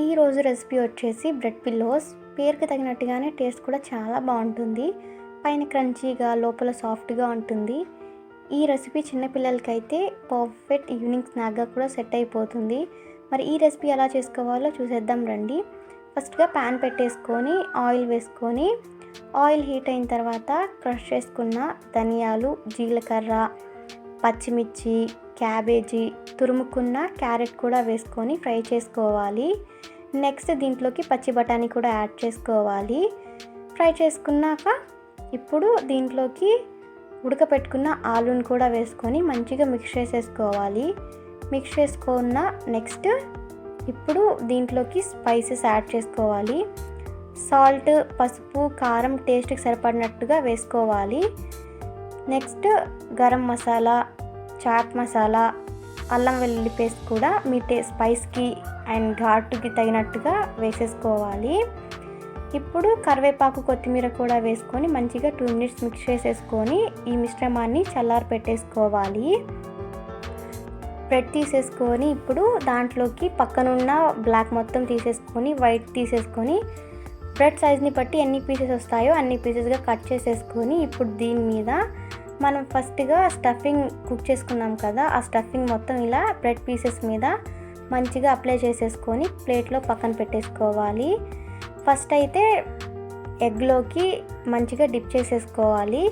ఈరోజు రెసిపీ వచ్చేసి bread pillows. పేరుకి తగినట్టుగానే టేస్ట్ కూడా చాలా బాగుంటుంది. పైన క్రంచీగా లోపల సాఫ్ట్గా ఉంటుంది. ఈ రెసిపీ చిన్నపిల్లలకైతే పర్ఫెక్ట్ ఈవినింగ్ స్నాక్గా కూడా సెట్ అయిపోతుంది. మరి ఈ రెసిపీ ఎలా చేసుకోవాలో చూసేద్దాం రండి. ఫస్ట్గా ప్యాన్ పెట్టేసుకొని ఆయిల్ వేసుకొని ఆయిల్ హీట్ అయిన తర్వాత క్రష్ చేసుకున్న ధనియాలు, జీలకర్ర, పచ్చిమిర్చి, క్యాబేజీ, తురుముకున్న క్యారెట్ కూడా వేసుకొని ఫ్రై చేసుకోవాలి. నెక్స్ట్ దీంట్లోకి పచ్చి బఠానీ కూడా యాడ్ చేసుకోవాలి. ఫ్రై చేసుకున్నాక ఇప్పుడు దీంట్లోకి ఉడకపెట్టుకున్న ఆలూని కూడా వేసుకొని మంచిగా మిక్స్ చేసేసుకోవాలి. మిక్స్ చేసుకున్న నెక్స్ట్ ఇప్పుడు దీంట్లోకి స్పైసెస్ యాడ్ చేసుకోవాలి. సాల్ట్, పసుపు, కారం టేస్ట్కి సరిపడినట్టుగా వేసుకోవాలి. నెక్స్ట్ గరం మసాలా, చాట్ మసాలా, అల్లం వెల్లుల్లి పేస్ట్ కూడా మీ స్పైస్కి అండ్ ఘాటుకి తగినట్టుగా వేసేసుకోవాలి. ఇప్పుడు కరివేపాకు, కొత్తిమీర కూడా వేసుకొని మంచిగా 2 మినిట్స్ మిక్స్ చేసేసుకొని ఈ మిశ్రమాన్ని చల్లారి పెట్టేసుకోవాలి. బ్రెడ్ తీసేసుకొని ఇప్పుడు దాంట్లోకి పక్కనున్న బ్లాక్ మొత్తం తీసేసుకొని వైట్ తీసేసుకొని బ్రెడ్ సైజ్ని బట్టి ఎన్ని పీసెస్ వస్తాయో అన్ని పీసెస్గా కట్ చేసేసుకొని ఇప్పుడు దీని మీద మనం ఫస్ట్గా స్టఫింగ్ కుక్ చేసుకున్నాం కదా, ఆ స్టఫింగ్ మొత్తం ఇలా బ్రెడ్ పీసెస్ మీద మంచిగా అప్లై చేసేసుకొని ప్లేట్లో పక్కన పెట్టేసుకోవాలి. ఫస్ట్ అయితే ఎగ్లోకి మంచిగా డిప్ చేసేసుకోవాలి.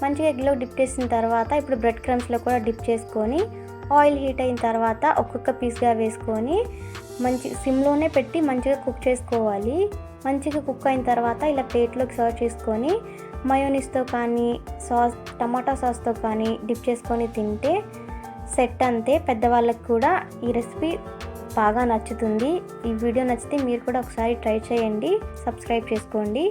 మంచిగా ఎగ్లో డిప్ చేసిన తర్వాత ఇప్పుడు బ్రెడ్ క్రమ్స్లో కూడా డిప్ చేసుకొని ఆయిల్ హీట్ అయిన తర్వాత ఒక్కొక్క పీస్గా వేసుకొని మంచి సిమ్లోనే పెట్టి మంచిగా కుక్ చేసుకోవాలి. మంచిగా కుక్ అయిన తర్వాత ఇలా ప్లేట్లోకి సర్వ్ చేసుకొని మయోనీస్తో కానీ టమాటా సాస్తో కానీ డిప్ చేసుకొని తింటే సెట్ అంతే. పెద్దవాళ్ళకి కూడా ఈ రెసిపీ బాగా నచ్చుతుంది. ఈ వీడియో నచ్చితే మీరు కూడా ఒకసారి ట్రై చేయండి. సబ్స్క్రైబ్ చేసుకోండి.